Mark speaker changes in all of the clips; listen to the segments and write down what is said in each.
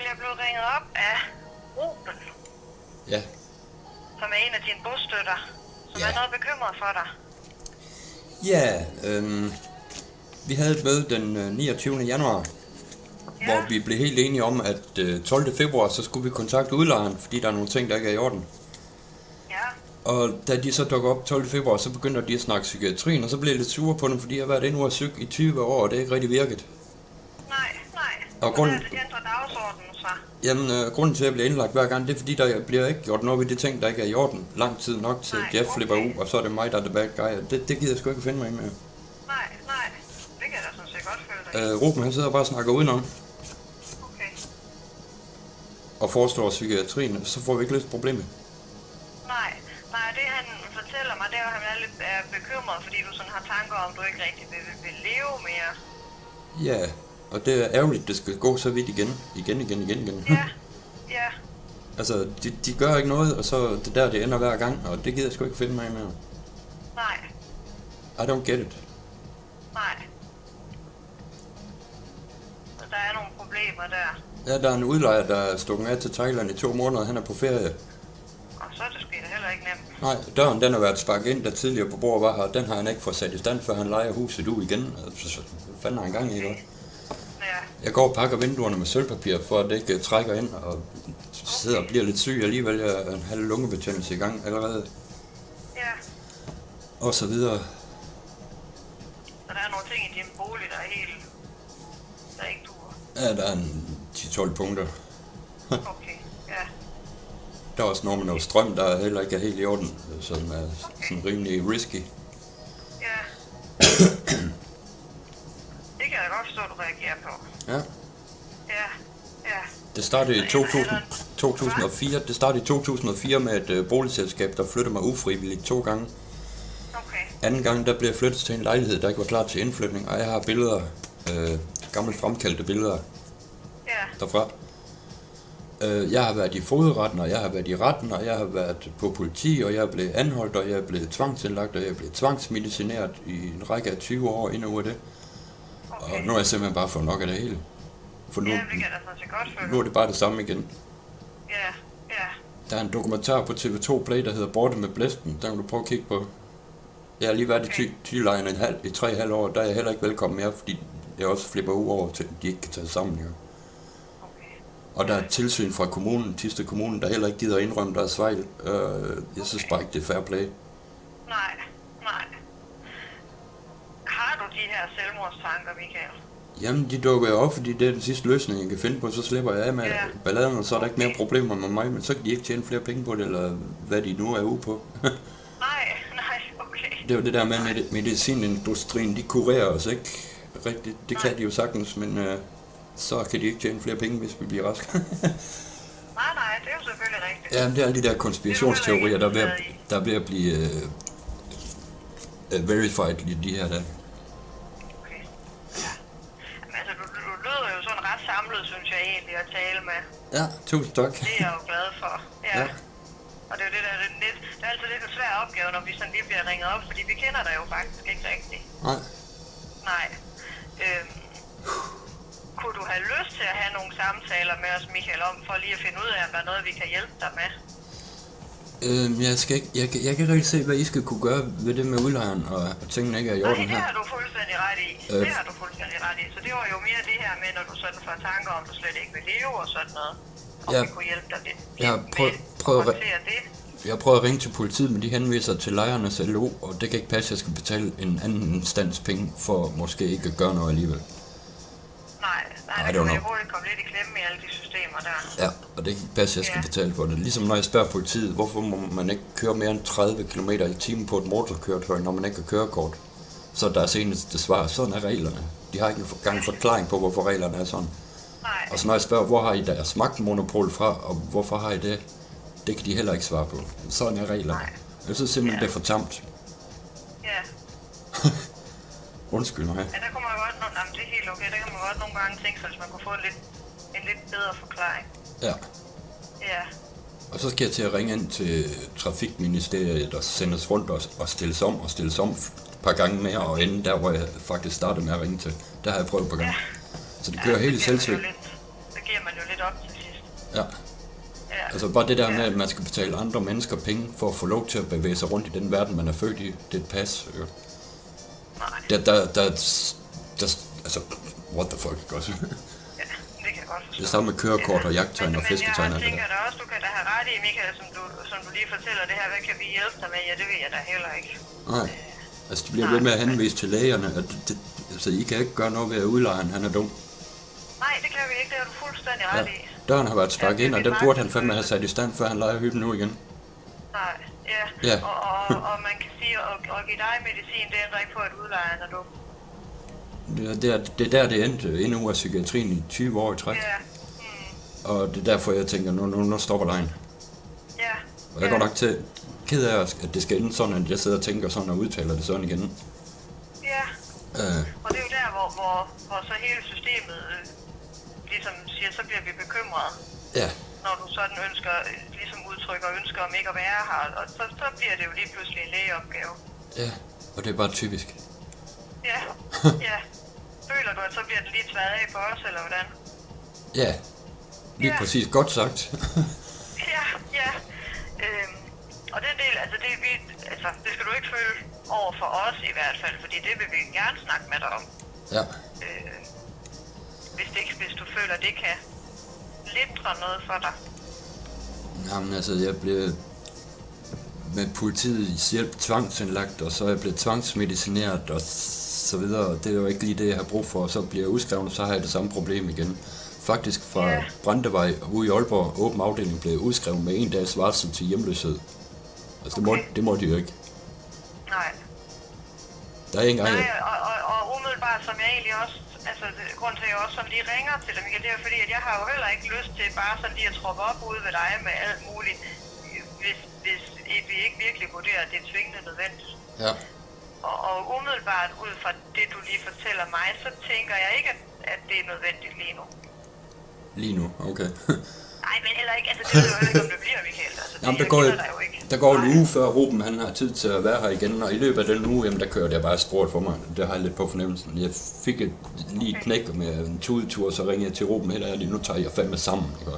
Speaker 1: jeg blev ringet op af Ruben.
Speaker 2: Ja.
Speaker 1: Som er en af dine bostøtter, som er noget bekymret for dig.
Speaker 2: Ja, vi havde et møde den 29. januar, hvor vi blev helt enige om, at 12. februar, så skulle vi kontakte udlejeren, fordi der er nogle ting, der ikke er i orden.
Speaker 1: Ja.
Speaker 2: Og da de så dukker op 12. februar, så begyndte de at snakke psykiatrien, og så blev jeg lidt sur på dem, fordi jeg har været inde og syg i 20 år, og det er ikke rigtig virket.
Speaker 1: Nej.
Speaker 2: Og grunden,
Speaker 1: det ændrer dagsordenen så.
Speaker 2: jamen, grunden til, at jeg bliver indlagt hver gang, det er fordi, der bliver ikke gjort noget ved de ting, der ikke er i orden. Lang tid nok til Jeff flipper ud, og så er det mig, der er the bad guy. Det gider jeg sgu ikke finde mig med.
Speaker 1: Nej. Det kan jeg da sådan set godt føle dig.
Speaker 2: Ruben, han sidder bare og snakker udenom.
Speaker 1: Okay.
Speaker 2: Og forestår psykiatrien, så får vi ikke løst problemet.
Speaker 1: Nej, det han fortæller mig, det er, at han er lidt bekymret, fordi du sådan har tanker om, du ikke rigtig vil leve mere.
Speaker 2: Ja, og det er ærgerligt, det skal gå så vidt igen.
Speaker 1: Ja.
Speaker 2: Altså, de gør ikke noget, og så det der, det ender hver gang, og det gider jeg sgu ikke finde mig med.
Speaker 1: Nej.
Speaker 2: I don't get it.
Speaker 1: Nej. Så der er nogle problemer der.
Speaker 2: Ja, der er en udlejer, der er stukket af til Thailand i 2 måneder, han er på ferie.
Speaker 1: Og så er det sgu da heller ikke nemt.
Speaker 2: Nej, døren den har været sparket ind, der tidligere på bordet var her, den har han ikke fået sat i stand, før han lejer huset ud igen. Hvad fanden har han gang i, ikke?
Speaker 1: Ja.
Speaker 2: Jeg går og pakker vinduerne med sølvpapir, for at det ikke trækker ind, og sidder og bliver lidt syg alligevel. Jeg har en halv lungebetændelse i gang allerede.
Speaker 1: Ja.
Speaker 2: Og så videre.
Speaker 1: Så der er nogle ting i din bolig, der er helt... der er ikke dur.
Speaker 2: Ja, der er en 10-12 punkter.
Speaker 1: Okay, ja.
Speaker 2: Der er også noget med noget strøm, der heller ikke er helt i orden, som er sådan rimelig risky.
Speaker 1: Ja. Det kan jeg godt forstå, du reagerer på.
Speaker 2: Ja.
Speaker 1: Ja.
Speaker 2: Det startede i 2004. Det startede i 2004 med et boligselskab, der flyttede mig ufrivilligt 2 gange.
Speaker 1: Okay.
Speaker 2: Anden gang, der blev jeg flyttet til en lejlighed, der ikke var klar til indflytning, og jeg har billeder, gammelt fremkaldte billeder derfra. Jeg har været i fogedretten, og jeg har været i retten, og jeg har været på politi, og jeg er blevet anholdt, og jeg er blevet tvangsindlagt, og jeg er blevet tvangsmedicineret i en række af 20 år inden ud af det.
Speaker 1: Okay.
Speaker 2: Og nu er jeg simpelthen bare fået nok af det hele. For nu,
Speaker 1: Ja, det kan jeg da sådan set godt føle.
Speaker 2: nu er det bare det samme igen.
Speaker 1: Ja.
Speaker 2: Der er en dokumentar på TV2 Play, der hedder Borte med blæsten. Der kan du prøve at kigge på. Jeg har lige været i Thylejren i 3,5 år, der er jeg heller ikke velkommen mere, fordi jeg også flipper ud over, til de ikke kan tage sammen. Ja.
Speaker 1: Okay.
Speaker 2: Og der er et tilsyn fra kommunen, Thisted Kommune, der heller ikke gider indrømme deres fejl. Jeg synes bare ikke, det er fair play.
Speaker 1: Nej. Har du de her selvmordstanker, Michael?
Speaker 2: Jamen, de dukker jo op, fordi det er den sidste løsning, jeg kan finde på, så slipper jeg af med balladen, og så er der ikke mere problemer med mig, men så kan de ikke tjene flere penge på det, eller hvad de nu er ude på.
Speaker 1: Nej, okay.
Speaker 2: Det er jo det der med medicinindustrien, de kurerer os ikke rigtigt. Det kan de jo sagtens, men så kan de ikke tjene flere penge, hvis vi bliver raske.
Speaker 1: Nej, det er jo selvfølgelig rigtigt.
Speaker 2: Ja, det er alle de der konspirationsteorier, der er ved at blive verified i de her dage.
Speaker 1: Okay. Ja. Jamen, altså, du lyder jo sådan ret samlet, synes jeg egentlig, at tale med.
Speaker 2: Ja, tusind tak.
Speaker 1: Det er jeg jo glad for. Ja. Og det er jo det der, det er altid lidt en svær opgave, når vi sådan lige bliver ringet op, fordi vi kender dig jo faktisk ikke rigtigt. Nej. Kunne du have lyst til at have nogle samtaler med os, Michael, om for lige at finde ud af, om der er noget, vi kan hjælpe dig med?
Speaker 2: Jeg kan ikke rigtig se, hvad I skal kunne gøre ved det med udlejeren, og tingene ikke er i orden her.
Speaker 1: Nej, det har du fuldstændig ret i. Så det var jo mere det her med, når du sådan får tanker om, du slet ikke vil leve og sådan noget. Og vi kunne hjælpe dig lidt
Speaker 2: jeg har prøvet at ringe til politiet, men de henviser til lejernes LO, og det kan ikke passe, at jeg skal betale en anden instans penge for måske ikke at gøre noget alligevel.
Speaker 1: Nej, det kan jo hurtigt komme lidt i klemme i alle de systemer der.
Speaker 2: Ja, og det kan ikke passe, at jeg skal betale for det. Ligesom når jeg spørger politiet, hvorfor må man ikke køre mere end 30 km i timen på et motorkøretøj, når man ikke har kørekort? Så der er seneste svar, sådan er reglerne. De har ikke engang forklaring på, hvorfor reglerne er sådan.
Speaker 1: Nej.
Speaker 2: Og så når jeg spørger, hvor har I deres magtmonopol fra, og hvorfor har I det? Det kan de heller ikke svare på. Sådan er reglerne. Jeg synes simpelthen, det er for tamt.
Speaker 1: Ja.
Speaker 2: Undskyld mig.
Speaker 1: Ja, der kunne man godt, det er helt okay, der kan man godt nogle gange tænke sig, hvis man kunne få en lidt bedre forklaring.
Speaker 2: Ja.
Speaker 1: Ja.
Speaker 2: Og så skal jeg til at ringe ind til Trafikministeriet og sendes rundt og stilles om et par gange mere, og ende der, hvor jeg faktisk startede med at ringe til. Der har jeg prøvet på gang. Så det kører helt i selvsving.
Speaker 1: Så giver man jo lidt op til sidst.
Speaker 2: Ja. Altså bare det der med, at man skal betale andre mennesker penge for at få lov til at bevæge sig rundt i den verden, man er født i, det er et pas.
Speaker 1: Nej.
Speaker 2: Altså, what the fuck, også?
Speaker 1: Ja, det kan jeg godt forstå.
Speaker 2: Det samme med kørekort og jagttegn og fisketegn.
Speaker 1: Men jeg tænker da også, du kan da have ret i, Michael, som du lige fortæller det her, hvad kan vi hjælpe dig med? Ja, det ved jeg da heller ikke.
Speaker 2: Nej, altså de bliver ved med at henvise til lægerne, at altså I kan ikke gøre noget ved at udlejeren, han er dum.
Speaker 1: Nej, det kan vi ikke, det er du fuldstændig ret i.
Speaker 2: Døren har været sparket ind, og den burde han fandme have sat i stand, før han leger hyben nu igen.
Speaker 1: Nej,
Speaker 2: ja.
Speaker 1: Og man kan sige, at give dig medicin, det ændrer ikke på, at udlejeren er dum.
Speaker 2: Det er der, det endte endnu af psykiatrien i 20 år i træk.
Speaker 1: Ja.
Speaker 2: Og det er derfor, jeg tænker, nu stopper lejen.
Speaker 1: Ja.
Speaker 2: Og jeg går nok til ked af, at det skal ende sådan, at jeg sidder og tænker sådan og udtaler det sådan igen.
Speaker 1: Ja. Og det er jo der, hvor så hele systemet ligesom siger, så bliver vi bekymrede.
Speaker 2: Ja.
Speaker 1: Når du sådan ligesom udtrykker ønsker om ikke at være her, og så bliver det jo lige pludselig en lægeopgave.
Speaker 2: Ja, og det er bare typisk.
Speaker 1: Ja, ja. Føler du, at så bliver det lige tværet af på os, eller hvordan?
Speaker 2: Ja, lige præcis. Godt sagt.
Speaker 1: ja. Og den del, altså det skal du ikke føle over for os i hvert fald, fordi det vil vi gerne snakke med dig om.
Speaker 2: Ja.
Speaker 1: Hvis du føler, det kan lindre noget for dig.
Speaker 2: Jamen altså, jeg blev med politiets hjælp tvangsindlagt, og så er jeg blevet tvangsmedicineret og så videre. Det er jo ikke lige det, jeg har brug for, og så bliver jeg udskrevet, så har jeg det samme problem igen. Faktisk fra Brandevej ude i Aalborg, åben afdeling, blev udskrevet med 1 dags varsel til hjemløshed. Altså det må de jo ikke.
Speaker 1: Nej.
Speaker 2: Der er ikke engang...
Speaker 1: Nej, og umiddelbart, som jeg egentlig også, altså grunden til, at jeg også sådan lige ringer til dem, det er fordi, at jeg har jo heller ikke lyst til bare sådan lige at troppe op ude ved dig med alt muligt, hvis vi ikke virkelig vurderer, at det er tvingende nødvendigt.
Speaker 2: Ja.
Speaker 1: Og umiddelbart ud fra det, du lige fortæller mig, så tænker jeg ikke, at det er nødvendigt lige nu.
Speaker 2: Lige nu, okay.
Speaker 1: Nej, men heller ikke, altså det ved jeg jo ikke, om det bliver, Michael. Altså,
Speaker 2: jamen, der går en uge før Ruben han har tid til at være her igen, og i løbet af den uge, jamen der kørte jeg bare sport for mig. Det har jeg lidt på fornemmelsen. Jeg fik lige et knæk med en tudetur, så ringede jeg til Ruben, helt ærligt, nu tager jeg fandme sammen, ikke?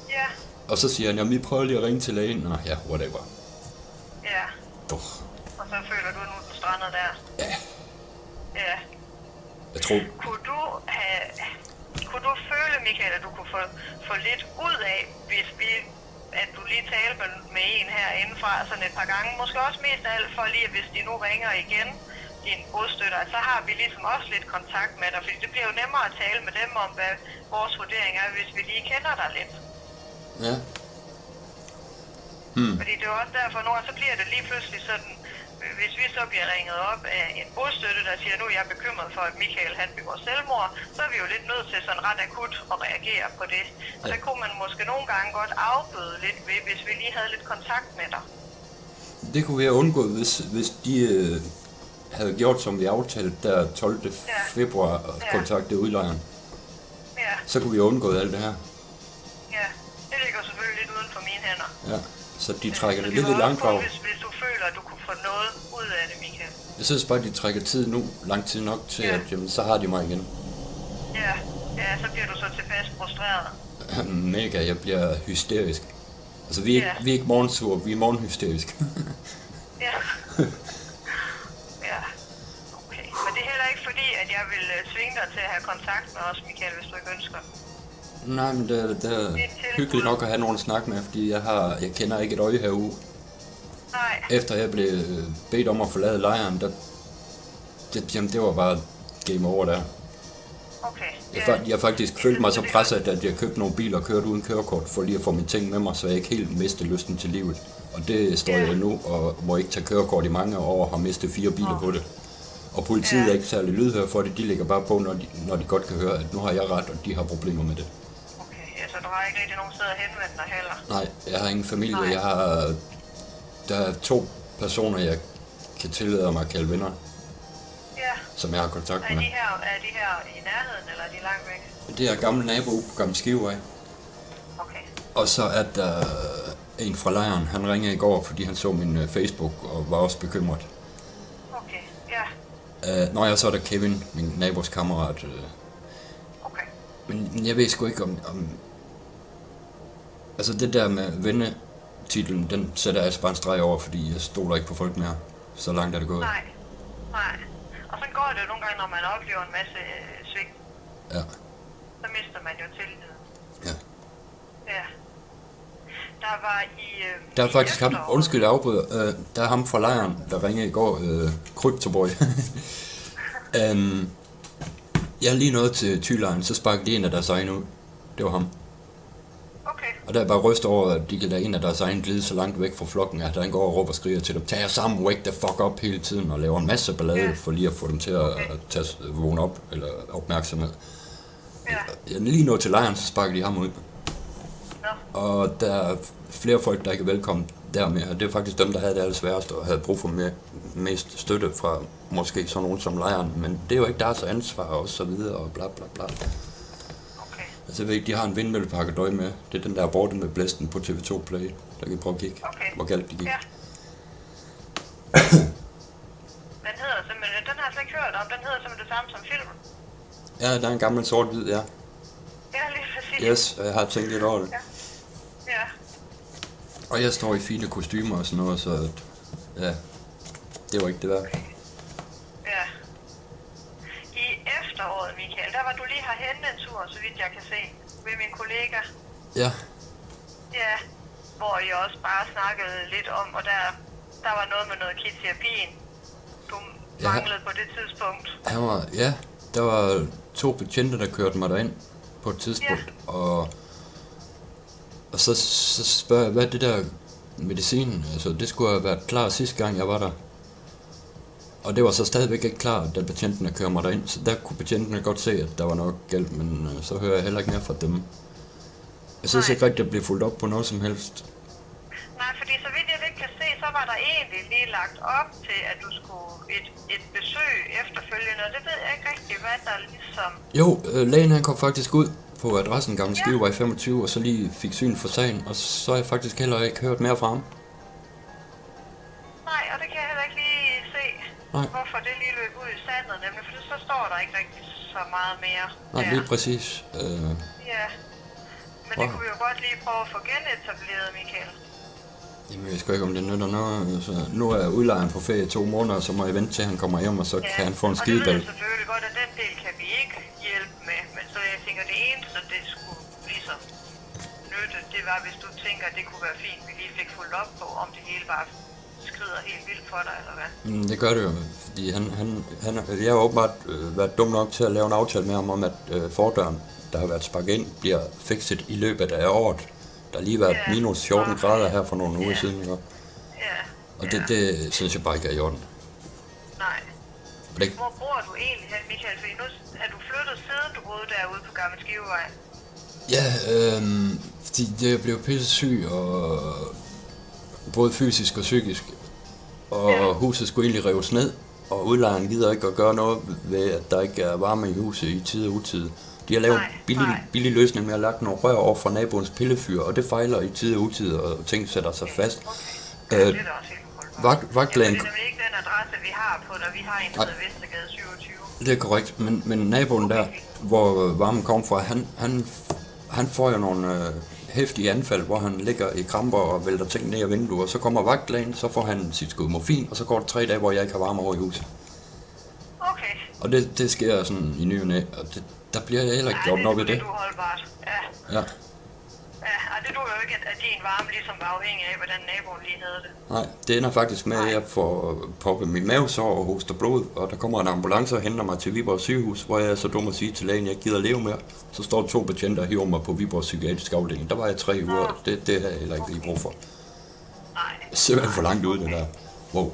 Speaker 1: Ja.
Speaker 2: Og så siger han, jamen vi prøver lige at ringe til lægen, og ja, whatever.
Speaker 1: Ja. Og så føler du, at nu er du strandet der?
Speaker 2: Ja.
Speaker 1: Ja.
Speaker 2: Jeg tror...
Speaker 1: Kunne du føle, Michael, at du kunne få lidt ud af, at du lige talte med en herindefra sådan et par gange? Måske også mest af alt for lige, at hvis de nu ringer igen, dine bostøtter, så har vi ligesom også lidt kontakt med dig, fordi det bliver jo nemmere at tale med dem om, hvad vores vurdering er, hvis vi lige kender dig lidt.
Speaker 2: Ja.
Speaker 1: Fordi det er jo også derfor, nu, så bliver det lige pludselig sådan, hvis vi så bliver ringet op af en bostøtte, der siger, nu er jeg bekymret for, at Michael han begår selvmord, så er vi jo lidt nødt til sådan ret akut at reagere på det. Og så kunne man måske nogle gange godt afbøde lidt ved, hvis vi lige havde lidt kontakt med dig.
Speaker 2: Det kunne vi have undgået, hvis de havde gjort, som vi aftalte der 12. februar og kontakte udlejeren.
Speaker 1: Ja.
Speaker 2: Så kunne vi have undgået alt det her.
Speaker 1: Ja, det ligger selvfølgelig lidt uden for mine hænder.
Speaker 2: Ja, så de trækker det lidt i langdrag.
Speaker 1: Hvis du føler, at du kunne få noget ud af det, Michael.
Speaker 2: Jeg synes bare, at de trækker tid nu, lang tid nok til, at jamen, så har de mig igen.
Speaker 1: Ja, så bliver du så tilpas frustreret.
Speaker 2: Mega, jeg bliver hysterisk. Altså, vi er ikke morgensur, vi er morgenhysterisk.
Speaker 1: Ja. Ja, okay. Men det er heller ikke fordi, at jeg vil tvinge dig til at have kontakt med os, Michael, hvis du ikke ønsker.
Speaker 2: Nej, men det er hyggeligt nok at have nogen at snakke med, fordi jeg kender ikke et øje herude.
Speaker 1: Nej.
Speaker 2: Efter jeg blev bedt om at forlade lejren, det var bare game over der.
Speaker 1: Okay.
Speaker 2: Jeg faktisk følte mig så presset, at jeg købte nogle biler og kørte uden kørekort, for lige at få mine ting med mig, så jeg ikke helt mistede lysten til livet. Og det står jeg nu, og må ikke tage kørekort i mange år, og har mistet 4 biler på det. Og politiet er ikke særlig lydhør for det, de ligger bare på, når de godt kan høre, at nu har jeg ret, og de har problemer med det.
Speaker 1: Okay, så du har ikke rigtig nogen steder at henvende dig heller?
Speaker 2: Nej, jeg har ingen familie. Der er 2 personer, jeg kan tillade mig at kalde venner. Som jeg har kontakt med.
Speaker 1: Er de her i nærheden, eller er de langt væk?
Speaker 2: Det er gamle nabo på Gamle Skivevej.
Speaker 1: Okay.
Speaker 2: Og så er der en fra lejren, han ringede i går, fordi han så min Facebook og var også bekymret.
Speaker 1: Okay, ja.
Speaker 2: Så er der Kevin, min nabos kammerat.
Speaker 1: Okay.
Speaker 2: Men jeg ved sgu ikke om Altså det der med vendetitlen, den sætter jeg altså bare en streg over, fordi jeg stoler ikke på folk mere. Så langt er det gået.
Speaker 1: Nej. Og så går det jo nogle gange, når man oplever en masse svigt.
Speaker 2: Ja.
Speaker 1: Så mister man jo tilliden.
Speaker 2: Ja.
Speaker 1: Der var
Speaker 2: der er faktisk ham, undskyld jeg afbryder, der er ham fra lejren, der ringede i går, Kryptoboy. Jeg er lige nået til Thylejren, så sparkede de en af deres egne ud. Det var ham.
Speaker 1: Okay.
Speaker 2: Og der er bare ryst over, at de kan lade en af deres egne glide så langt væk fra flokken, at han går og råber og skriger til dem, tag jer sammen, wake the fuck up hele tiden, og laver en masse ballade for lige at få dem til at vågne op, eller opmærksomhed. Ja. Jeg er lige nået til lejren, så sparker de ham ud. Og der er flere folk, der ikke er velkommen dermed, og det er faktisk dem, der havde det allersværeste og havde brug for mest støtte fra måske sådan nogen som lejren, men det er jo ikke deres ansvar og så videre og bla bla bla.
Speaker 1: Okay.
Speaker 2: Altså jeg ved ikke, de har en vindmøllepark at døje med. Det er den der borte med blæsten på TV2 Play, der kan I prøve at kigge, hvor galt de gik.
Speaker 1: Ja. Den hedder simpelthen, den har jeg slet ikke hørt om, den hedder simpelthen det samme som filmen.
Speaker 2: Ja, der er en gammel sort-hvid, ja.
Speaker 1: Ja, lige præcis.
Speaker 2: Yes, og jeg har tænkt lidt over det.
Speaker 1: Ja.
Speaker 2: Og jeg står i fine kostymer og sådan noget, så ja, det var ikke det værd.
Speaker 1: Ja. I efteråret, Michael, der var du lige herhenne en tur, så vidt jeg kan se, ved min kollega.
Speaker 2: Ja.
Speaker 1: Ja, hvor I også bare snakkede lidt om, og der var noget med noget kitterapien. Du manglede på det tidspunkt.
Speaker 2: Der var 2 betjente, der kørte mig derind på et tidspunkt, og så spørger jeg, hvad er det der medicinen? Altså, det skulle have været klar sidste gang, jeg var der. Og det var så stadigvæk ikke klar, da betjentene kører mig derind, så der kunne betjentene godt se, at der var nok galt, men så hører jeg heller ikke mere fra dem. Jeg synes ikke rigtig, at jeg blev fulgt op på noget som helst.
Speaker 1: Nej, fordi så vidt jeg ikke kan se, så var der egentlig lige lagt op til, at du skulle et besøg efterfølgende, og det ved jeg ikke rigtig, hvad der ligesom...
Speaker 2: Jo, lægen han kom faktisk ud på adressen Gamle Skivevej 25, og så lige fik syn for sagen, og så har jeg faktisk heller ikke hørt mere fra ham.
Speaker 1: Nej, og det kan jeg heller ikke lige se, hvorfor det lige løb ud i sandet, nemlig, for så står der ikke rigtig så meget mere.
Speaker 2: Nej, lige præcis.
Speaker 1: Ja, men det kunne vi jo godt lige prøve at få genetableret, Michael.
Speaker 2: Jamen, jeg skal ikke, om det nytter noget. Altså, nu er udlejeren på ferie i 2 måneder, så må jeg vente til, han kommer hjem, og så kan han få en skideball.
Speaker 1: Og det ved jeg selvfølgelig godt, at den del kan vi ikke hjælpe med, men så jeg tænker, det eneste, det skulle ligesom nytte, det var, hvis du tænker, at det kunne være fint, vi lige fik fuldt op på, om det hele bare skrider helt vildt for dig, eller hvad?
Speaker 2: Det gør det jo, fordi jeg har åbenbart været dum nok til at lave en aftale med ham om, at fordøren, der har været sparket ind, bliver fikset i løbet af året. Der har lige været minus 14 grader her for nogle uger siden, ikke? Og det synes jeg bare ikke er i orden.
Speaker 1: Nej. Hvor bor du egentlig hen, Michael? Fordi nu er du flyttet siden du boede derude på Gamle Skivevej?
Speaker 2: Ja, fordi jeg blev pisse syg, og både fysisk og psykisk. Og huset skulle egentlig rives ned, og udlejeren gider ikke at gøre noget ved, at der ikke er varme i huset i tid og utid. De har lavet en billig løsning med at lagt nogle rør over fra naboens pillefyr, og det fejler i tid og utid, og ting sætter sig fast.
Speaker 1: Det er da også helt holdbart.
Speaker 2: Vagtlægen...
Speaker 1: Det er nemlig ikke den adresse, vi har på, når vi har en, der hedder Vestergade 27.
Speaker 2: Det er korrekt, men naboen der, hvor varmen kom fra, han får jo nogle hæftige anfald, hvor han ligger i kramper og vælter ting ned ad vinduet, og så kommer vagtlægen, så får han sit skud morfin, og så går det 3 dage, hvor jeg ikke har varme over i huset.
Speaker 1: Okay.
Speaker 2: Og det sker sådan i ny og næ, og der bliver jeg heller ikke gjort noget ved det.
Speaker 1: Det er uholdbart, ja. Ja, det duer jo ikke, at din varme ligesom var afhængig af, hvordan naboen lige havde det.
Speaker 2: Nej, det ender faktisk med, at jeg får poppet min mavesår og hoster blod, og der kommer en ambulance og henter mig til Viborg sygehus, hvor jeg er så dum at sige til lægen, at jeg ikke gider leve mere. Så står 2 betjenter og hiver mig på Viborg psykiatrisk afdeling. Der var jeg 3 uger, det har jeg heller ikke lige brug for.
Speaker 1: Nej.
Speaker 2: Simpelthen for langt ud, det der. Wow.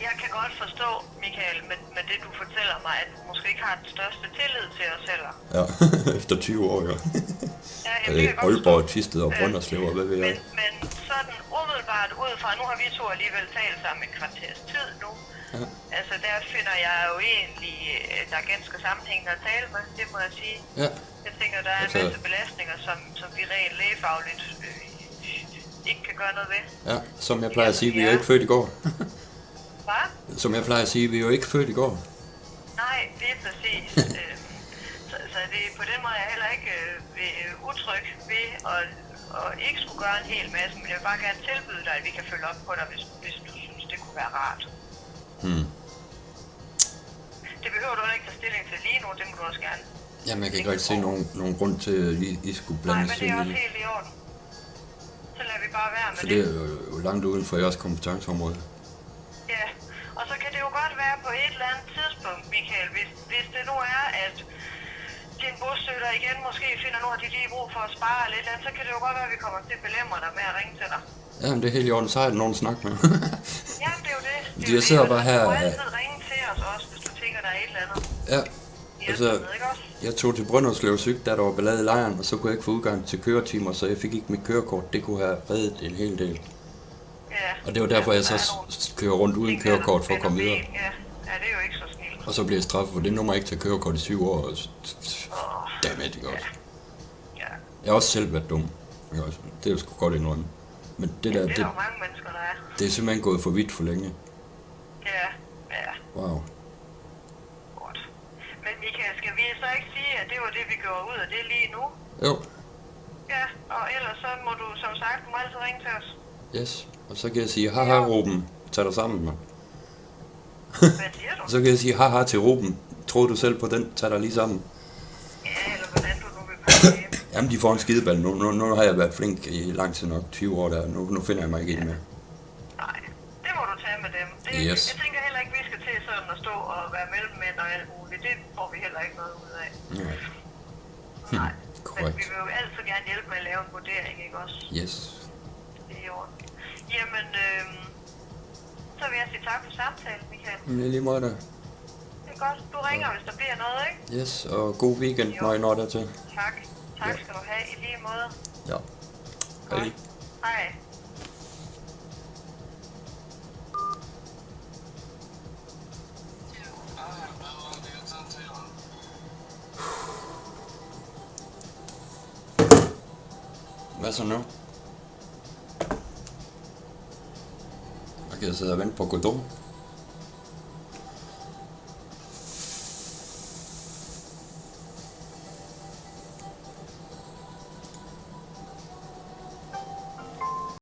Speaker 1: Jeg kan godt forstå, Michael, med det du fortæller mig, at du måske ikke har den største tillid til os heller.
Speaker 2: Ja, efter 20 år, ja. Aalborg, Thisted og Brønderslev, og hvad ved jeg.
Speaker 1: Men sådan umiddelbart udefra, nu har vi to alligevel talt sammen et kvarters tid nu. Ja. Altså der finder jeg jo egentlig, der er ganske sammenhængende at tale med, det må jeg sige.
Speaker 2: Ja.
Speaker 1: Jeg tænker, der er en masse belastninger, som vi rent lægefagligt ikke kan gøre noget ved.
Speaker 2: Ja, som jeg plejer at sige, vi er jo ikke født i går.
Speaker 1: Hvad?
Speaker 2: Som jeg plejer at sige, vi er jo ikke født i går.
Speaker 1: Nej, det er præcis. Så fordi på den måde er jeg heller ikke utryg ved at ikke skulle gøre en hel masse, men jeg vil bare gerne tilbyde dig, at vi kan følge op på dig, hvis du synes, det kunne være rart. Det behøver du ikke tage stilling til lige nu, det må du også gerne.
Speaker 2: Jamen, jeg kan ikke rigtig se nogen grund til, at I skulle blande
Speaker 1: sig. Nej, men det er også helt i orden. Så lader vi bare være med det.
Speaker 2: For det er jo langt uden for jeres kompetenceområde.
Speaker 1: Ja, og så kan det jo godt være på et eller andet tidspunkt, Michael, hvis det nu er, at din bostøtter igen måske finder nu, at de lige brug for at spare eller et eller andet, så kan det jo godt være, at vi kommer til at belemre dig med at ringe til dig.
Speaker 2: Jamen, det er helt i orden, så har jeg nogen at snakke med.
Speaker 1: Jamen, det er jo det.
Speaker 2: Jeg sidder bare her.
Speaker 1: Du må altid ringe til os også, hvis du tænker, der er et eller andet.
Speaker 2: Ja. Altså, jeg tog til Brønderslev Syg, da der var ballade i lejren, og så kunne jeg ikke få udgang til køretimer, så jeg fik ikke mit kørekort. Det kunne have reddet en hel del.
Speaker 1: Ja.
Speaker 2: Og det var derfor, jeg så kører rundt uden kørekort for at komme videre.
Speaker 1: Ja, det er jo ikke så snilt.
Speaker 2: Og så blev jeg straffet for det nummer ikke til kørekort i 7 år. Dammit, ikke også?
Speaker 1: Ja.
Speaker 2: Jeg har også selv været dum. Det er jo sgu godt indrømme. Men det der,
Speaker 1: det er der mange mennesker, der er.
Speaker 2: Det er simpelthen gået for vidt for længe.
Speaker 1: Ja.
Speaker 2: Wow.
Speaker 1: Men Michael, skal vi så ikke sige, at det var det, vi gjorde ud af det lige nu?
Speaker 2: Jo.
Speaker 1: Ja, og ellers så må du, som sagt, du må altid ringe til os.
Speaker 2: Yes, og så kan jeg sige, haha Ruben, tag dig sammen med.
Speaker 1: Hvad siger du?
Speaker 2: Så kan jeg sige, haha til Ruben, tror du selv på den, tag dig lige sammen.
Speaker 1: Ja, eller hvordan du nu vil pakke det.
Speaker 2: Jamen, de får en skideball. Nu har jeg været flink i lang tid nok, 20 år der. Nu finder jeg mig ikke ind med.
Speaker 1: Nej, det må du tage med dem.
Speaker 2: Yes.
Speaker 1: Jeg tænker heller ikke, vi skal til sådan at stå og være mellemmænd og alt muligt. Det får vi heller ikke noget ud af. Nej. Men vi vil jo altid gerne hjælpe med at lave en vurdering, ikke også?
Speaker 2: Yes.
Speaker 1: Det er i orden. Jamen, så vil jeg sige tak for samtalen, Michael.
Speaker 2: Men lige måde da.
Speaker 1: Det er godt. Du ringer, hvis der bliver noget, ikke?
Speaker 2: Yes, og god weekend, når I når dertil.
Speaker 1: Tak. Tak skal du have i lige måde.
Speaker 2: Ja. Hej.
Speaker 1: Hej.
Speaker 2: Hvad så nu? Jeg kan sidde og vente på Godot.